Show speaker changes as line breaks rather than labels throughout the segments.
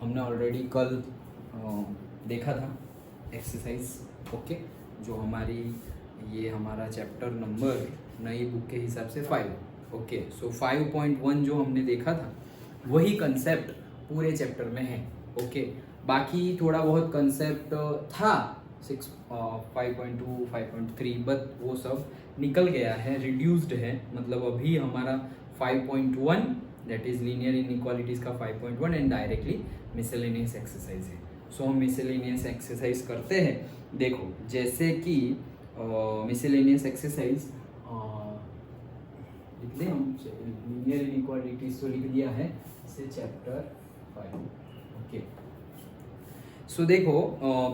हमने ऑलरेडी कल देखा था एक्सरसाइज, ओके, जो हमारी ये हमारा चैप्टर नंबर नई बुक के हिसाब से 5, ओके। सो 5.1 जो हमने देखा था वही कंसेप्ट पूरे चैप्टर में है, ओके। बाकी थोड़ा बहुत कंसेप्ट था 5.2 5.3, बट वो सब निकल गया है, रिड्यूस्ड है। मतलब अभी हमारा 5.1 दैट इज लीनियर इनइक्वालिटीज का 5.1 एंड डायरेक्टली मिसलेनियस एक्सरसाइज है। सो हम मिसलेनियस एक्सरसाइज करते हैं। देखो जैसे कि मिसलेनियस एक्सरसाइज लिख दें हम, लीनियर इनइक्वालिटीज तो लिख दिया है से चैप्टर 5, ओके। सो देखो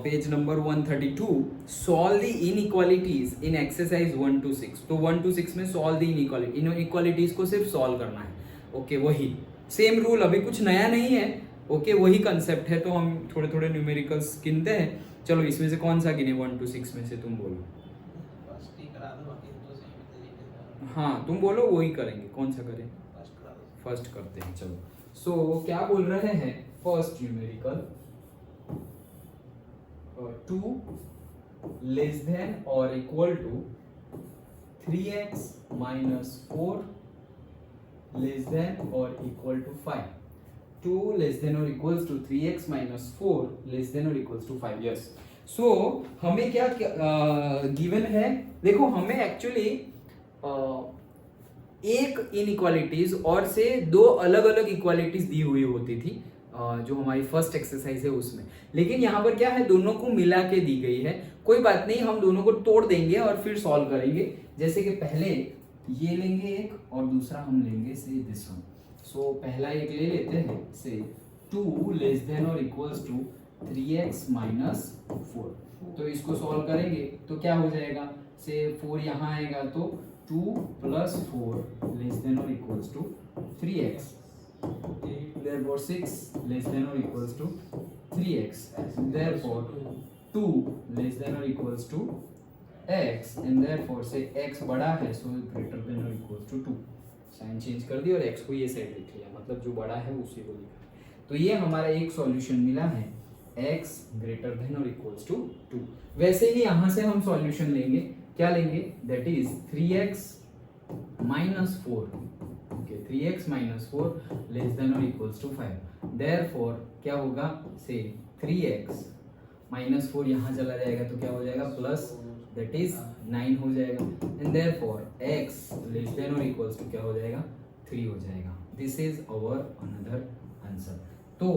page number 132, solve the inequalities in exercise 1 to 6। तो 1 to 6 में सॉल्व द इनइक्वालिटीज को सिर्फ सॉल्व करना है, ओके। वही सेम रूल, अभी कुछ नया नहीं है, ओके। वही कंसेप्ट है। तो हम थोड़े थोड़े न्यूमेरिकल्स गिनते हैं। चलो इसमें से कौन सा गिने 1 to 6 में से, तुम बोलो। हाँ तुम बोलो, वही करेंगे। कौन सा करें? फर्स्ट करते हैं, चलो। सो क्या बोल रहे हैं? फर्स्ट न्यूमेरिकल 2 लेस देन और equal to 3x minus 4 less than और इक्वल टू 5। 2 लेस देन और equals to 3x minus 4 less than और इक्वल्स टू 5। यस। सो हमें क्या गिवन है? देखो हमें एक्चुअली एक इनइक्वालिटीज और से दो अलग अलग इक्वालिटीज दी हुई होती थी जो हमारी फर्स्ट एक्सरसाइज है उसमें, लेकिन यहाँ पर क्या है, दोनों को मिला के दी गई है। कोई बात नहीं, हम दोनों को तोड़ देंगे और फिर सॉल्व करेंगे। जैसे कि पहले ये लेंगे एक और दूसरा हम लेंगे से दिस वन। सो पहला एक ले लेते हैं से 2 लेस देन और इक्वल्स टू 3x minus 4। तो इसको सॉल्व करेंगे तो क्या हो जाएगा से 4 यहाँ आएगा तो 2 plus 4 लेस देन और equals to 3x। Therefore 6 less than or equals to 3x, and therefore 2 less than or equals to x, and therefore say x बड़ा है so greater than or equals to 2। Sign change कर दी और x को ये side लिख लिया, मतलब जो बड़ा है उसी को लिखा। तो ये हमारा एक सॉल्यूशन मिला है, x greater than or equals to 2। वैसे ही यहाँ से हम सॉल्यूशन लेंगे, क्या लेंगे? That is 3x minus 4, 3x minus 4 less than or equals to 5। therefore क्या होगा से 3x minus 4 यहाँ चला जाएगा तो क्या हो जाएगा प्लस, that is 9 हो जाएगा, and therefore x less than or equals to क्या हो जाएगा 3 हो जाएगा। this is our another answer। तो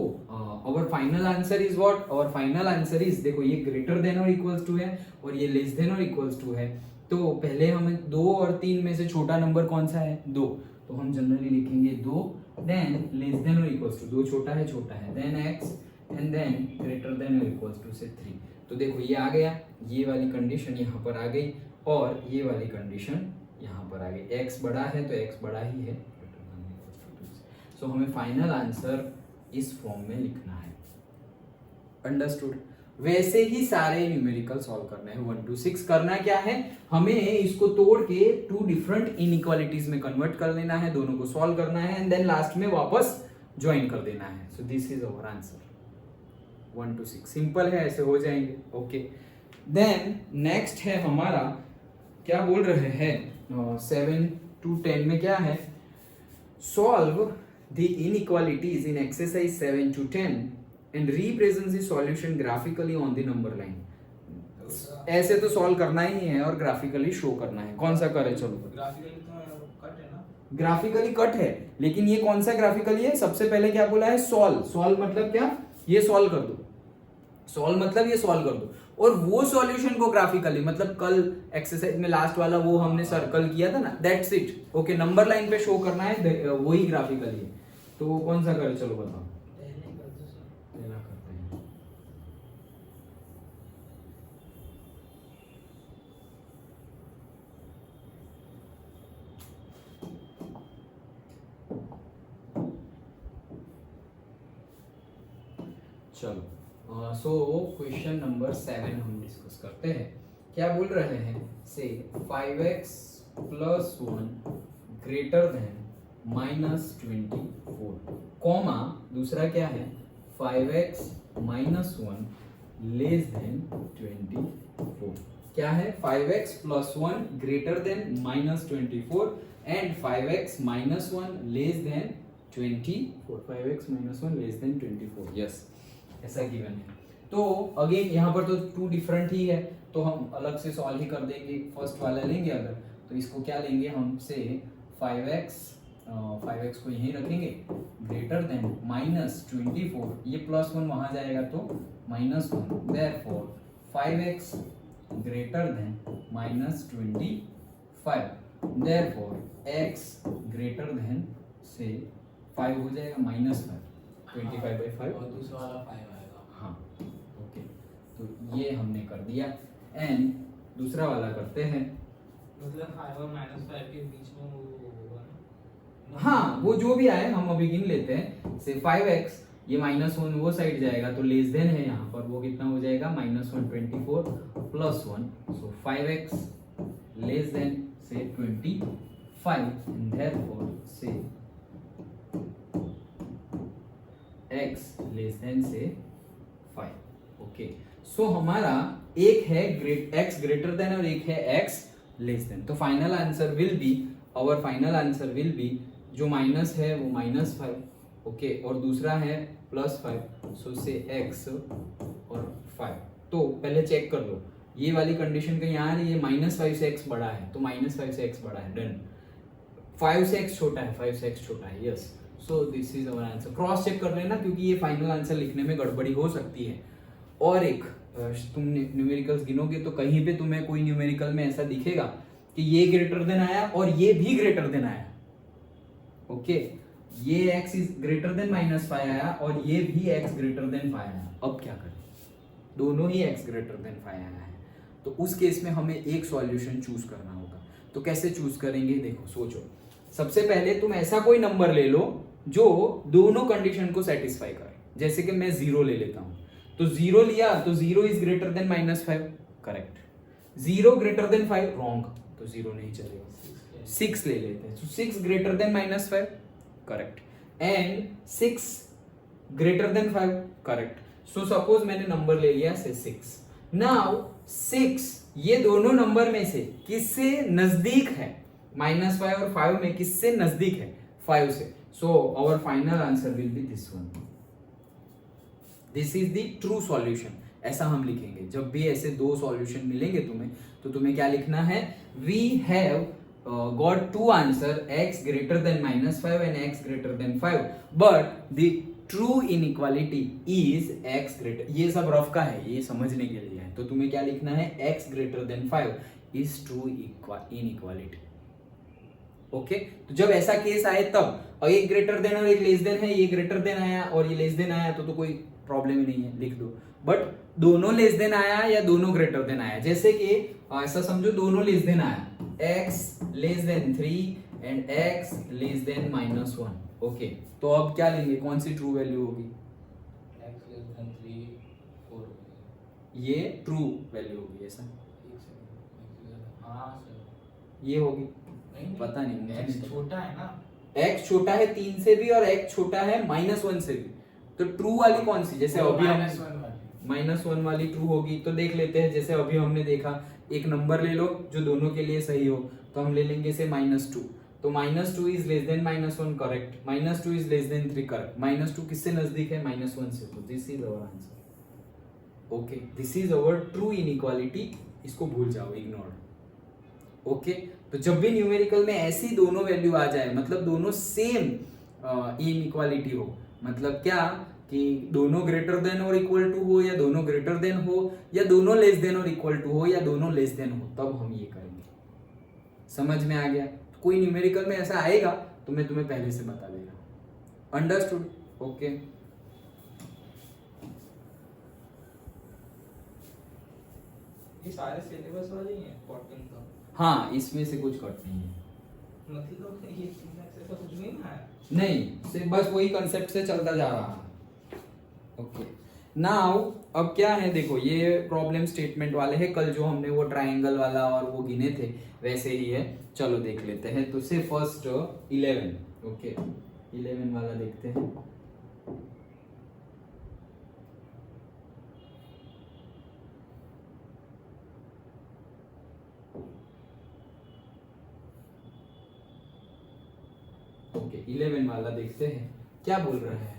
our final answer is what? our final answer is, देखो ये greater than or equals to है और ये less than or equals to है। तो पहले हमें 2 और 3 में से छोटा नंबर कौन सा है? 2। तो हम जनरली लिखेंगे 2, देन लेस देन और इक्वल्स टू, 2 छोटा है than x, and then greater than और इक्वल्स टू से 3। तो देखो ये आ गया, ये वाली कंडीशन यहाँ पर आ गई और ये वाली कंडीशन यहाँ पर आ गई। x बड़ा है तो x बड़ा ही है, सो हमें फाइनल आंसर इस फॉर्म में लिखना है। अंडरस्टूड? वैसे ही सारे न्यूमेरिकल सॉल्व करना है। 1 to 6 करना क्या है, हमें इसको तोड़ के 2 डिफरेंट इनइक्वालिटीज में कन्वर्ट कर लेना है, दोनों को सॉल्व करना है एंड देन लास्ट में वापस ज्वाइन कर देना है। So this is our answer 1 to 6। Simple है, ऐसे हो जाएंगे, ओके। देन नेक्स्ट है हमारा, क्या बोल रहे हैं 7 to 10 में क्या है, solve the inequalities in exercise 7 to 10 and represent the solution graphically on the number line। ऐसे तो सॉल्व करना ही है और ग्राफिकली शो करना है। कौन सा करे? चलो
ग्राफिकली तो कट है ना,
ग्राफिकली कट है, लेकिन ये कौन सा ग्राफिकली है? सबसे पहले क्या बोला है? सॉल्व। सॉल्व मतलब क्या? ये सॉल्व कर दो। सॉल्व मतलब ये सॉल्व कर दो, और वो सॉल्यूशन को ग्राफिकली, मतलब कल एक्सरसाइज में लास्ट वाला वो हमने सर्कल किया था ना, that's it, okay. Number line पे शो करना है, वही ग्राफिकली है। तो कौन सा करे? चलो बताओ। चलो सो क्वेश्चन नंबर 7 हम डिस्कस करते हैं। क्या बोल रहे हैं? से 5x plus 1 greater than -24, comma दूसरा क्या है 5x minus 1 less than 24. क्या है 5x plus 1 greater than minus 24 and 5x minus 1 less than 24. 5x minus 1 less than 24. Yes, ऐसा गिवन है. तो अगेन यहाँ पर तो टू डिफरेंट ही है, तो हम अलग से सॉल्व ही कर देंगे. फर्स्ट वाला लेंगे अगर, तो इसको क्या लेंगे हम से 5x को यहीं रखेंगे ग्रेटर देन माइनस 24, ये प्लस 1 वहां जाएगा तो minus 1, therefore 5x greater than minus 25, therefore x greater than से 5 हो जाएगा माइनस 5, 25/5
और दूसरा वाला 5 आएगा.
हाँ ओके, तो ये हमने कर दिया. एंड दूसरा वाला करते हैं.
मतलब 5 और -5 के बीच में वो होगा ना.
हाँ वो जो भी आए हम अभी गिन लेते हैं. से 5x ये -1 वो साइड जाएगा तो लेस देन है यहाँ पर, वो कितना हो जाएगा -124 प्लस 1, सो 5x लेस देन से 25 एंड देयरफॉर से x लेस देन से 5. ओके, सो हमारा एक है x ग्रेटर देन और एक है x लेस देन. तो final answer will be, our final answer will be, जो माइनस है वो -5, ओके, और दूसरा है +5, सो से x और 5. तो पहले चेक कर लो, ये वाली कंडीशन कहीं आ रही है, -5 से x बड़ा है तो -5 से x बड़ा है, डन. 5 से x छोटा है, 5 से x छोटा है, yes. So this is our answer. Cross check कर लेना क्योंकि ये फाइनल आंसर लिखने में गड़बड़ी हो सकती है. और एक तुम न्यूमेरिकल्स गिनोगे तो कहीं पे तुम्हें कोई न्यूमेरिकल में ऐसा दिखेगा कि ये ग्रेटर देन आया और ये भी ग्रेटर देन आया. ओके, ये x इज ग्रेटर देन -5 आया और ये भी x ग्रेटर देन 5 आया. अब क्या करें, दोनों ही x ग्रेटर देन 5 आया है, तो उस केस में हमें एक सॉल्यूशन चूज करना होगा. तो कैसे चूज करेंगे, देखो सोचो. सबसे पहले तुम ऐसा कोई नंबर ले लो जो दोनों कंडीशन को सेटिस्फाई करे. जैसे कि मैं 0 ले लेता हूं, तो 0 लिया तो 0 is greater than -5, correct. 0 greater than 5, wrong, तो 0 नहीं चलेगा. 6 ले लेते हैं, तो 6 greater than -5, correct. And 6 greater than 5, correct. So suppose मैंने नंबर ले लिया से 6. नाउ 6 ये दोनों नंबर में से किससे नजदीक है, -5 और 5 में किससे नजदीक है, 5 से. So our final answer will be this one. This is the true solution. ऐसा हम लिखेंगे जब भी ऐसे दो सॉल्यूशन मिलेंगे तुम्हें, तो तुम्हें क्या लिखना है, we have got two answer, x greater than -5 and x greater than 5, but the true inequality is x greater. ये सब रफ का है, ये समझने के लिए है. तो तुम्हें क्या लिखना है, x greater than 5 is true inequality. Okay, तो जब ऐसा केस आए तब, और एक ग्रेटर देन और एक लेस देन है, ये ग्रेटर देन आया और ये लेस देन आया, तो कोई प्रॉब्लम ही नहीं है, लिख दो. बट दोनों लेस देन आया या दोनों ग्रेटर देन आया, जैसे कि ऐसा समझो दोनों लेस देन आया, x less than 3 and x less than -1. Okay, तो अब क्या लेंगे, कौन सी ट्रू वैल्यू होगी,
x less than 3 4.
ये ट्रू वैल्यू होगी. ऐसा
हाँ सर,
ये होगी,
नहीं
पता नहीं, मुझे
x
नहीं पता.
छोटा है ना,
x छोटा है 3 से भी और x छोटा है -1 से भी, तो ट्रू वाली कौन सी, जैसे अभी हम -1 वाली ट्रू होगी. तो देख लेते हैं, जैसे अभी हमने देखा, एक नंबर ले लो जो दोनों के लिए सही हो, तो हम ले लेंगे से -2. तो -2 is less than -1, correct. -2 is less than 3, correct. -2 किससे नजदीक है, -1 से. तो this is our answer. Okay, this is our true inequality. इसको भूल जाओ, इग्नोर. ओके, तो जब भी न्यूमेरिकल में ऐसी दोनों वैल्यू आ जाए, मतलब दोनों सेम इनइक्वालिटी हो, मतलब क्या कि दोनों ग्रेटर देन और इक्वल टू हो, या दोनों ग्रेटर देन हो, या दोनों लेस देन और इक्वल टू हो, या दोनों लेस देन हो, तब हम ये करेंगे. समझ में आ गया. कोई न्यूमेरिकल में ऐसा आएगा तो मैं तुम्हें पहले से बता देगा. अंडरस्टूड. ओके,
ये सारे सिलेबस वाले ही हैं 14 का,
हाँ इसमें से कुछ कट नहीं है.
मतलब ये सिंटैक्स ऐसा कुछ नहीं ना है.
नहीं, सिर्फ बस वही कंसेप्ट से चलता जा रहा है. ओके, नाउ अब क्या है, देखो ये प्रॉब्लम स्टेटमेंट वाले हैं. कल जो हमने वो ट्रायंगल वाला और वो गिने थे वैसे ही है. चलो देख लेते हैं. तो से फर्स्ट 11. ओके, 11 वाला देखते हैं. ओके 11 वाला देखते हैं क्या बोल रहा है।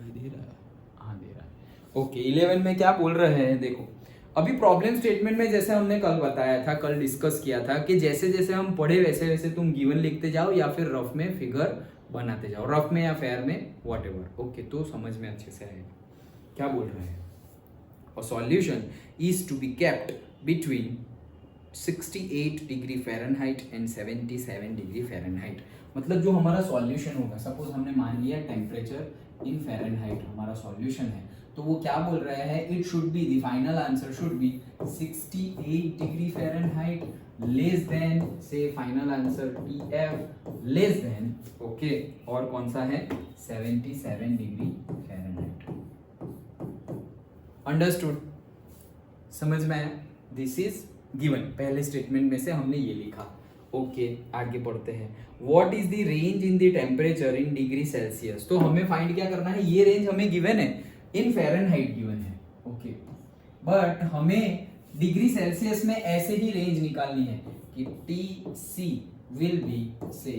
दे रहा है, हाँ दे रहा है। ओके 11 में क्या बोल रहे हैं देखो, अभी प्रॉब्लम स्टेटमेंट में जैसे हमने कल बताया था, कल डिस्कस किया था कि जैसे जैसे हम पढ़े वैसे वैसे तुम गिवन लिखते जाओ या फिर रफ में फिगर बनाते जाओ, रफ में या फेयर में व्हाटएवर। ओके तो समझ में अच्छे से आएगा क्या बोल रहे हैं। A solution is to be kept between 68 degree Fahrenheit and 77 degree Fahrenheit. मतलब जो हमारा सॉल्यूशन होगा, सपोज हमने मान लिया टेम्परेचर इन फ़ारेनहाइट हमारा सॉल्यूशन है, तो वो क्या बोल रहा है, it should be the final answer should be 68 degree Fahrenheit less than से final answer TF less than okay और कौन सा है 77 डिग्री फ़ारेनहाइट। अंडरस्टूड, समझ में आया। दिस इज गिवन, पहले स्टेटमेंट में से हमने ये लिखा। ओके आगे बढ़ते हैं। What is the range in the temperature in degree Celsius. तो हमें फाइंड क्या करना है, ये रेंज हमें गिवन है, इन फ़ारेनहाइट गिवन है। ओके बट हमें डिग्री सेल्सियस में ऐसे ही रेंज निकालनी है कि TC विल बी से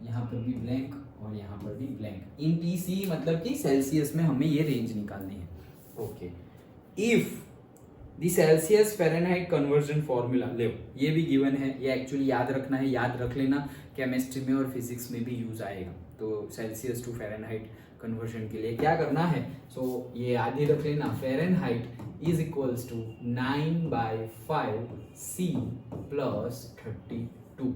यहाँ पर भी ब्लैंक और यहाँ पर भी ब्लैंक। इन TC मतलब कि सेल्सियस में हमें ये रेंज निकालनी है। Okay if the Celsius Fahrenheit conversion formula, ले ये भी गिवन है, ये एक्चुअली याद रखना है, याद रख लेना, केमिस्ट्री में और फिजिक्स में भी यूज आएगा। तो सेल्सियस टू फ़ारेनहाइट कन्वर्जन के लिए क्या करना है, सो ये याद ही रख लेना, Fahrenheit is equals to 9/5 C + 32।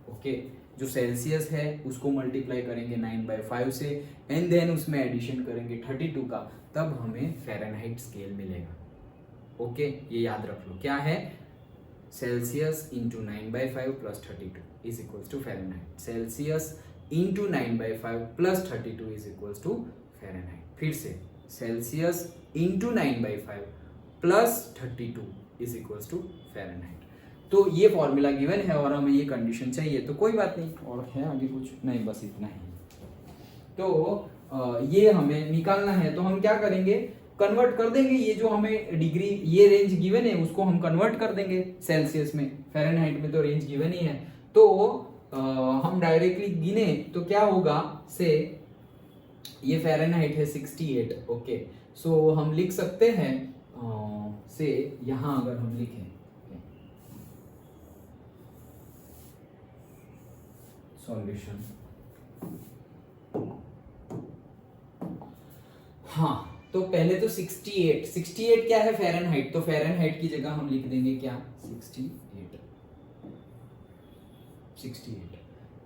Okay जो सेल्सियस है उसको मल्टीप्लाई करेंगे 9/5 से एंड देन उसमें एडिशन करेंगे 32 का, तब हमें फ़ारेनहाइट स्केल मिलेगा। ओके ये याद रख लो, क्या है Celsius into 9/5 + 32 is equals to Fahrenheit. Celsius into 9/5 + 32 is equals to Fahrenheit. फिर से Celsius into 9/5 + 32 is equals to Fahrenheit. तो ये फॉर्मूला गिवन है और हमें ये कंडीशन चाहिए, तो कोई बात नहीं, और है आगे कुछ नहीं, बस इतना ही। तो ये हमें निकालना है, तो हम क्या करेंगे, कन्वर्ट कर देंगे, ये जो हमें डिग्री ये रेंज गिवन है उसको हम कन्वर्ट कर देंगे सेल्सियस में, फ़ारेनहाइट में तो रेंज गिवन ही है। तो हम डायरेक्टली गिने तो क्या होगा से ये फ़ारेनहाइट है 68। ओके सो हम लिख सकते हैं से यहाँ अगर हम लिखें सॉल्यूशन, हाँ तो पहले तो 68 क्या है फ़ारेनहाइट, तो फ़ारेनहाइट की जगह हम लिख देंगे क्या 68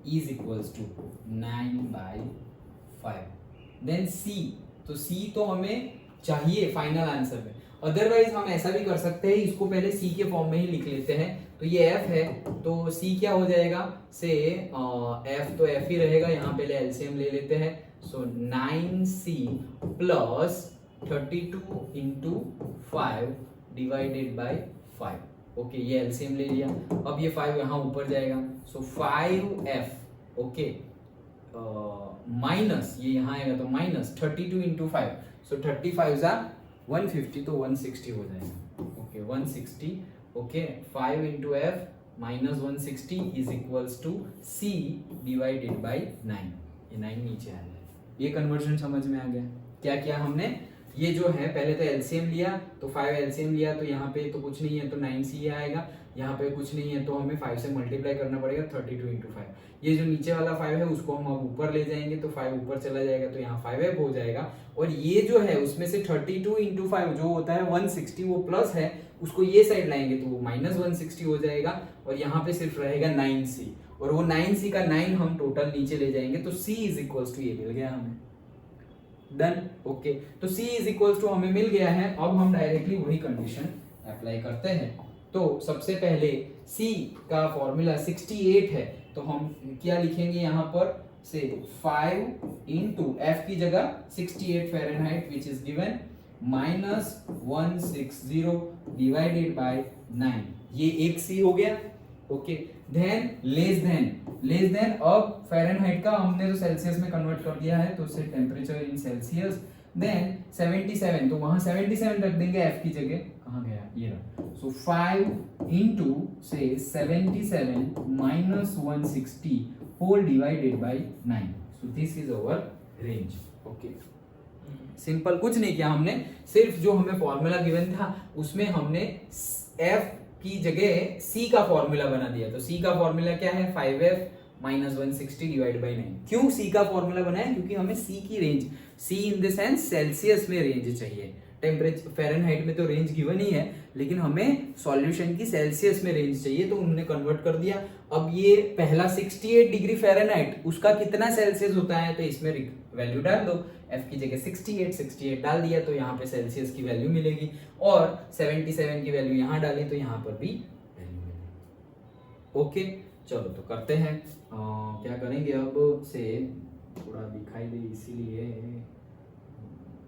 is equals to 9/5 then C, तो C तो हमें चाहिए फाइनल आंसर में, अदरवाइज हम ऐसा भी कर सकते हैं, इसको पहले C के फॉर्म में ही लिख लेते हैं। तो ये F है तो C क्या हो जाएगा से F तो F ही रहेगा, यहाँ पहले एलसीएम ले लेते हैं। सो 9C + 32 × 5 डिवाइडेड बाय 5। ओके ये एलसीएम ले लिया, अब ये 5 यहाँ ऊपर जाएगा, सो 5F ओके माइनस ये यहाँ आएगा तो माइनस 32 × 5, सो 35 = 150 तो 160 हो जाएगा। Okay 160 okay 5 × F minus 160 is equals to C divided by 9, ये 9 नीचे आ जाए। ये कन्वर्जन समझ में आ गया। क्या किया हमने, ये जो है पहले तो एलसीएम लिया, तो 5 एलसीएम लिया, तो यहाँ पे तो कुछ नहीं है तो 9C आएगा, यहाँ पे कुछ नहीं है तो हमें 5 से मल्टीप्लाई करना पड़ेगा 32 × 5। ये जो नीचे वाला 5 है उसको हम अब ऊपर ले जाएंगे तो 5 ऊपर चला जाएगा तो यहाँ 5F हो जाएगा, और ये जो है उसमें से 32 × 5 जो होता है 160 वो प्लस है, उसको ये साइड लाएंगे तो वो माइनस 160 हो जाएगा, और यहाँ पे सिर्फ रहेगा 9C, और वो 9C का 9 हम टोटल नीचे ले जाएंगे तो C इज इक्वल्स टू ये मिल गया हमें। डन ओके तो C इज इक्वल्स टू हमें मिल गया है। अब हम डायरेक्टली वही कंडीशन अप्लाई करते हैं। तो सबसे पहले C का फॉर्मूला 68 है, तो हम क्या लिखेंगे यहाँ पर से 5 × F की जगह 68 Fahrenheit which is given minus 160 divided by 9, ये एक C हो गया। ओके देन लेस देन अब फ़ारेनहाइट का हमने तो सेल्सियस में कन्वर्ट कर दिया है, तो उससे टेम्परेचर इन सेल्सियस देन 77, तो वहां 77 रख देंगे f की जगह, कहाँ गया ये रहा, सो 5 इंटू से 77 minus 160 whole divided by 9, so this is our range. Okay, simple, कुछ नहीं किया हमने, सिर्फ जो हमें फॉर्मूला गिवन था उसमें हमने f की जगह c का फॉर्मूला बना दिया। तो c का फॉर्मूला क्या है, 5f माइनस 160 डिवाइड बाई 9। क्यों c का फॉर्मूला बनाया, क्योंकि हमें c की range, c in the sense Celsius में रेंज चाहिए। टेम्परेचर फ़ारेनहाइट में तो रेंज गिवन ही है, लेकिन हमें सॉल्यूशन की सेल्सियस में रेंज चाहिए, तो उन्होंने कन्वर्ट कर दिया। अब ये पहला 68 डिग्री फ़ारेनहाइट, उसका कितना सेल्सियस होता है, तो इसमें वैल्यू डाल दो, f की जगह 68 डाल दिया, तो यहाँ पे सेल्सियस की वैल्यू मिलेगी, और 77 की वैल्यू यहाँ डाली तो यहाँ पर भी वैल्यू मिलेगी। ओके, चलो तो करते हैं, क्या करेंगे अब से, थोड़ा दिखाई दे इसीलिए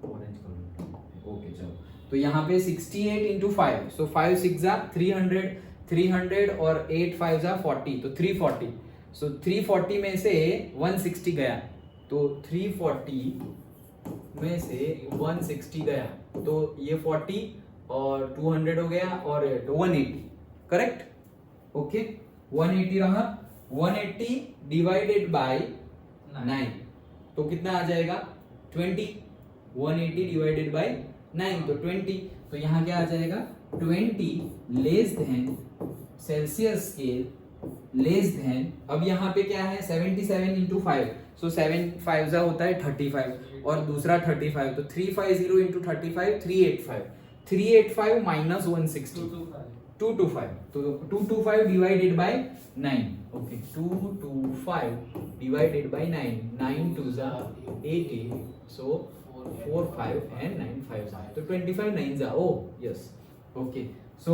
ऑरेंज कलर। ओके चलो, तो यहाँ पे 68 इंटू 5, सो 5 6 जा 300 और 8 5 जा 40, तो 340, सो 340 में से 160 गया, तो 340 में से 160 गया, तो ये 40 और 200 हो गया, और 180, करेक्ट। ओके, 180 रहा, 180 डिवाइडेड बाय 9, तो कितना आ जाएगा 20, 180 डिवाइडेड बाय 9, तो 20, तो यहाँ क्या आ जाएगा 20 less than Celsius scale less than, अब यहाँ पे क्या है 77 इंटू 5, सो 7 5 जा होता है 35, और दूसरा 35, तो 350 इंटू 35 385 माइनस 160 225, तो 225 divided by 9, okay 225 divided by 9, 9 2 जा 80, सो 4 5 and 9 5 जा, तो 25 9 जा, ओ यस, ओके, सो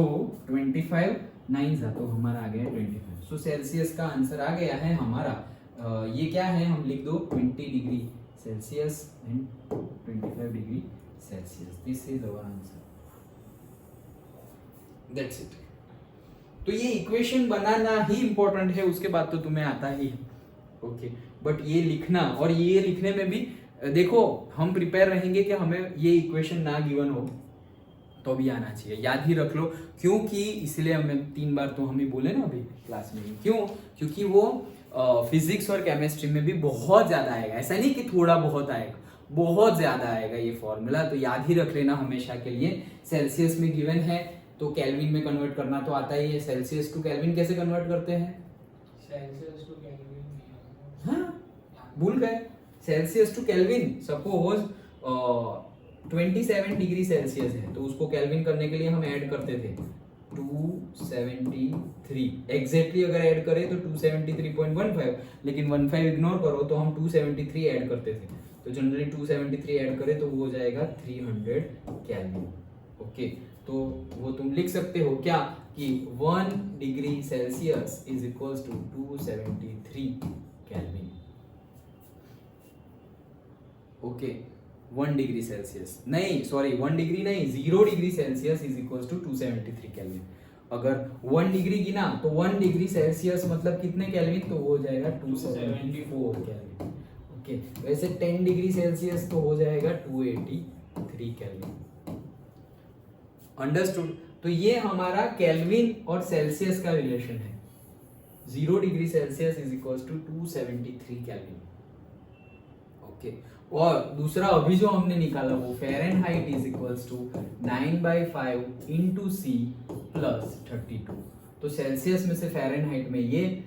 25 9 जा, तो हमारा आ गया 25, सो सेल्सियस का आंसर आ गया है हमारा, ये क्या है, हम लिख दो 20 degree Celsius and 25 degree Celsius, this is our answer, that's it. तो ये इक्वेशन बनाना ही इंपॉर्टेंट है, उसके बाद तो तुम्हें आता ही है, ओके, बट ये लिखना, और ये लिखने में भी देखो हम प्रिपेयर रहेंगे कि हमें ये इक्वेशन ना गिवन हो तो भी आना चाहिए, याद ही रख लो, क्योंकि इसलिए हमें 3 बार तो हम ही बोले ना अभी क्लास में, क्यों, क्योंकि वो फिजिक्स और केमिस्ट्री में भी बहुत ज्यादा आएगा, ऐसा नहीं कि थोड़ा बहुत आएगा, बहुत ज्यादा आएगा ये फॉर्मूला, तो याद ही रख लेना हमेशा के लिए। सेल्सियस में गिवन है तो केल्विन में कन्वर्ट करना तो आता ही है, सेल्सियस टू केल्विन कैसे कन्वर्ट करते हैं,
सेल्सियस टू केल्विन,
हाँ भूल गए, Celsius to Kelvin, suppose 27 degree Celsius है, तो उसको केल्विन करने के लिए हम ऐड करते थे 273, एग्जैक्टली अगर ऐड करें तो 273.15, लेकिन 15 इग्नोर करो तो हम 273 ऐड करते थे, तो जनरली 273 ऐड करें तो वो हो जाएगा 300 केल्विन। ओके, तो वो तुम लिख सकते हो क्या कि 1 degree Celsius is equals to 273 Kelvin. Okay, 1 degree Celsius नहीं, सॉरी 1 डिग्री नहीं, 0 degree Celsius is equals to 273 Kelvin. अगर 1 डिग्री गिना तो 1 डिग्री सेल्सियस मतलब कितने केल्विन, तो वो हो जाएगा 274 केल्विन। ओके, वैसे 10 डिग्री सेल्सियस तो हो जाएगा 283 केल्विन। अंडरस्टूड। तो ये हमारा केल्विन और सेल्सियस का रिलेशन है, 0 degree Celsius is equals to 273 Kelvin. Okay, और दूसरा अभी जो हमने निकाला वो Fahrenheit is equals to 9/5 into C plus 32। तो सेल्सियस में से फ़ारेनहाइट में, ये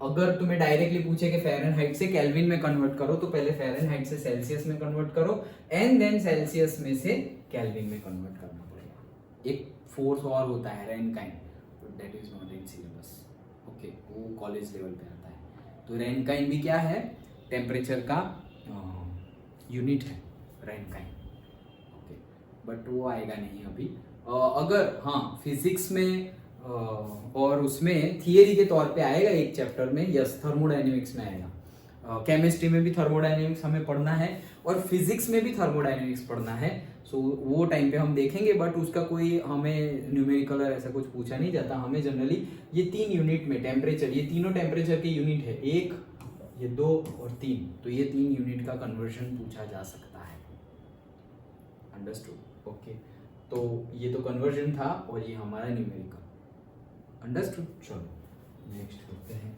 अगर तुम्हें डायरेक्टली पूछे कि फ़ारेनहाइट से केल्विन में कन्वर्ट करो तो पहले फ़ारेनहाइट से सेल्सियस में कन्वर्ट करो एंड देन सेल्सियस में से केल्विन में कन्वर्ट करना पड़ेगा। एक फोर्स और होता है Rankine, that is not in syllabus, okay, वो कॉलेज लेवल पे आता है। तो रैनकाइन भी क्या है, टेम्परेचर का यूनिट है रैनकाइन, ओके, बट वो आएगा नहीं अभी। अगर हाँ फिजिक्स में और उसमें थियरी के तौर पे आएगा एक चैप्टर में, यस थर्मोडायनेमिक्स में आएगा, केमिस्ट्री में भी थर्मोडायनेमिक्स हमें पढ़ना है और फिजिक्स में भी थर्मोडायनेमिक्स पढ़ना है, सो वो टाइम पे हम देखेंगे, बट उसका कोई हमें न्यूमेरिकल और ऐसा कुछ पूछा नहीं जाता। हमें जनरली ये 3 यूनिट में टेम्परेचर, ये तीनों टेम्परेचर के यूनिट है, 1 ये 2 और 3, तो ये 3 यूनिट का कन्वर्जन पूछा जा सकता है। Understood okay. तो ये तो कन्वर्जन था और ये हमारा न्यूमेरिकल अंडरस्टूड। चलो नेक्स्ट करते हैं।